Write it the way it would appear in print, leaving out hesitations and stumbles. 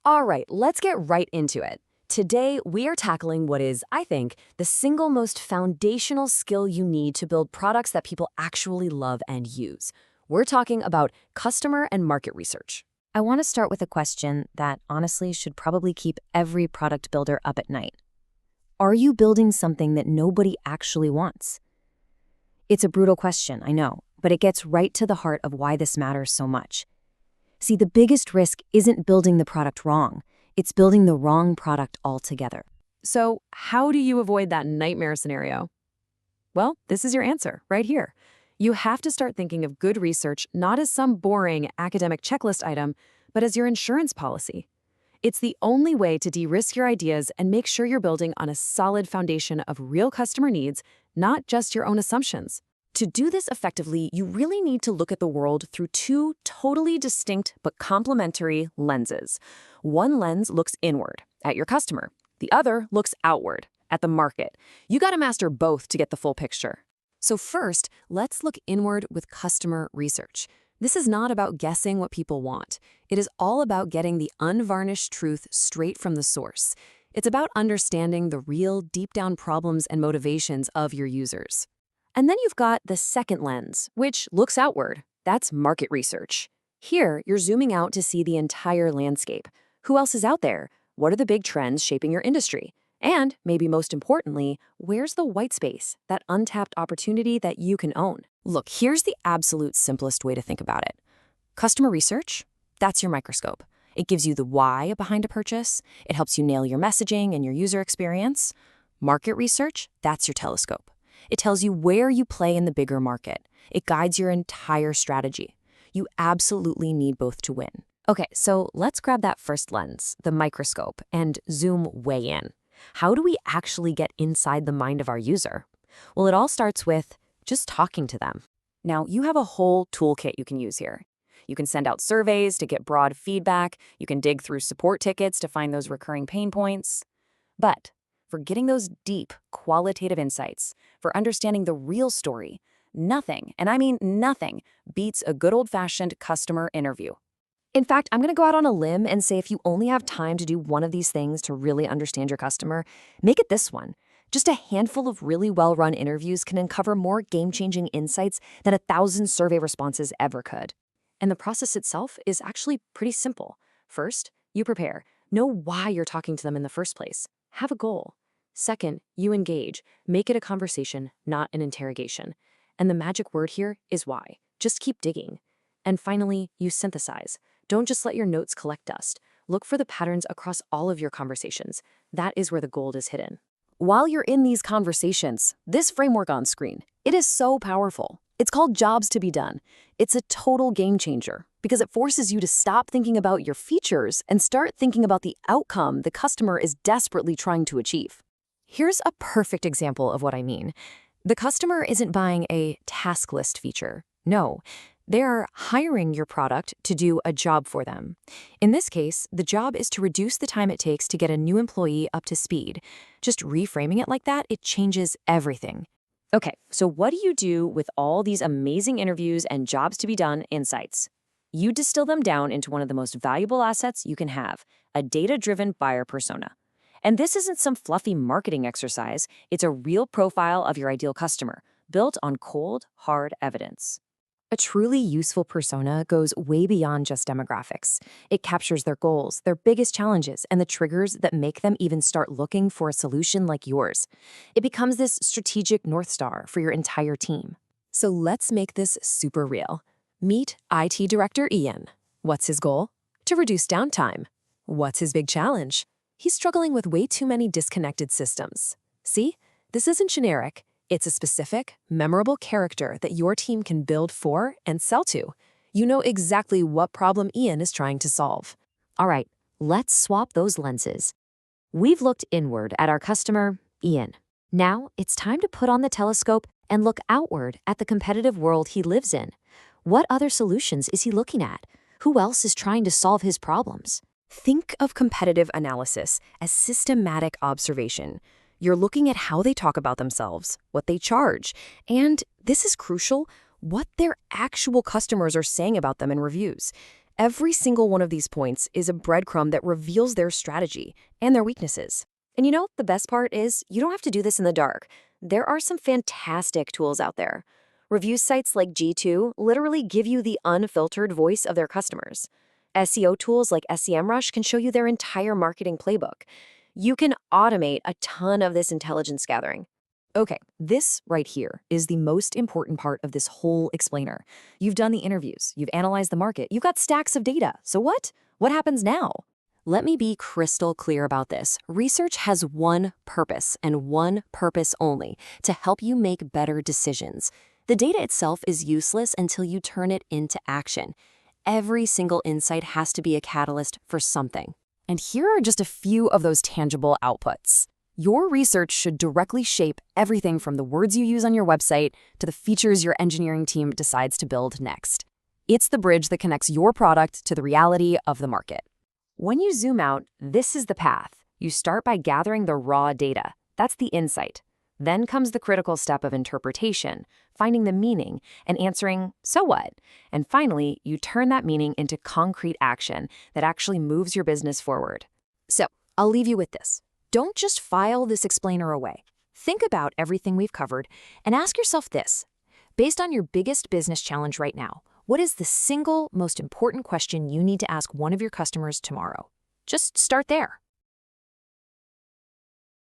All right, let's get right into it. Today, we are tackling what is, I think, the single most foundational skill you need to build products that people actually love and use. We're talking about customer and market research. I want to start with a question that honestly should probably keep every product builder up at night. Are you building something that nobody actually wants? It's a brutal question, I know, but it gets right to the heart of why this matters so much. See, the biggest risk isn't building the product wrong. It's building the wrong product altogether. So, how do you avoid that nightmare scenario? Well, this is your answer right here. You have to start thinking of good research not as some boring academic checklist item, but as your insurance policy. It's the only way to de-risk your ideas and make sure you're building on a solid foundation of real customer needs, not just your own assumptions. To do this effectively, you really need to look at the world through two totally distinct but complementary lenses. One lens looks inward, at your customer. The other looks outward, at the market. You gotta master both to get the full picture. So first, let's look inward with customer research. This is not about guessing what people want. It is all about getting the unvarnished truth straight from the source. It's about understanding the real, deep-down problems and motivations of your users. And then you've got the second lens, which looks outward. That's market research. Here, you're zooming out to see the entire landscape. Who else is out there? What are the big trends shaping your industry? And, maybe most importantly, where's the white space, that untapped opportunity that you can own? Look, here's the absolute simplest way to think about it. Customer research, that's your microscope. It gives you the why behind a purchase. It helps you nail your messaging and your user experience. Market research, that's your telescope. It tells you where you play in the bigger market. It guides your entire strategy. You absolutely need both to win. Okay, so let's grab that first lens, the microscope, and zoom way in. How do we actually get inside the mind of our user? Well, it all starts with just talking to them. Now, you have a whole toolkit you can use here. You can send out surveys to get broad feedback. You can dig through support tickets to find those recurring pain points. But for getting those deep, qualitative insights, for understanding the real story, nothing, and I mean nothing, beats a good old-fashioned customer interview. In fact, I'm going to go out on a limb and say if you only have time to do one of these things to really understand your customer, make it this one. Just a handful of really well-run interviews can uncover more game-changing insights than 1,000 survey responses ever could. And the process itself is actually pretty simple. First, you prepare. Know why you're talking to them in the first place. Have a goal. Second, you engage. Make it a conversation, not an interrogation. And the magic word here is why. Just keep digging. And finally, you synthesize. Don't just let your notes collect dust. Look for the patterns across all of your conversations. That is where the gold is hidden. While you're in these conversations, this framework on screen, it is so powerful. It's called Jobs to be Done. It's a total game changer because it forces you to stop thinking about your features and start thinking about the outcome the customer is desperately trying to achieve. Here's a perfect example of what I mean. The customer isn't buying a task list feature. No, they're hiring your product to do a job for them. In this case, the job is to reduce the time it takes to get a new employee up to speed. Just reframing it like that, it changes everything. Okay, so what do you do with all these amazing interviews and jobs to be done insights? You distill them down into one of the most valuable assets you can have, a data-driven buyer persona. And this isn't some fluffy marketing exercise. It's a real profile of your ideal customer, built on cold, hard evidence. A truly useful persona goes way beyond just demographics. It captures their goals, their biggest challenges, and the triggers that make them even start looking for a solution like yours. It becomes this strategic North Star for your entire team. So let's make this super real. Meet IT Director Ian. What's his goal? To reduce downtime. What's his big challenge? He's struggling with way too many disconnected systems. See? This isn't generic. It's a specific, memorable character that your team can build for and sell to. You know exactly what problem Ian is trying to solve. All right, let's swap those lenses. We've looked inward at our customer, Ian. Now it's time to put on the telescope and look outward at the competitive world he lives in. What other solutions is he looking at? Who else is trying to solve his problems? Think of competitive analysis as systematic observation. You're looking at how they talk about themselves, what they charge, and, this is crucial, what their actual customers are saying about them in reviews. Every single one of these points is a breadcrumb that reveals their strategy and their weaknesses. And you know, the best part is you don't have to do this in the dark. There are some fantastic tools out there. Review sites like G2 literally give you the unfiltered voice of their customers. SEO tools like SEMrush can show you their entire marketing playbook. You can automate a ton of this intelligence gathering. Okay, this right here is the most important part of this whole explainer. You've done the interviews, you've analyzed the market, you've got stacks of data. So what? What happens now? Let me be crystal clear about this. Research has one purpose and one purpose only: to help you make better decisions. The data itself is useless until you turn it into action. Every single insight has to be a catalyst for something. And here are just a few of those tangible outputs. Your research should directly shape everything from the words you use on your website to the features your engineering team decides to build next. It's the bridge that connects your product to the reality of the market. When you zoom out, this is the path. You start by gathering the raw data. That's the insight. Then comes the critical step of interpretation, finding the meaning and answering, so what? And finally, you turn that meaning into concrete action that actually moves your business forward. So, I'll leave you with this. Don't just file this explainer away. Think about everything we've covered and ask yourself this. Based on your biggest business challenge right now, what is the single most important question you need to ask one of your customers tomorrow? Just start there.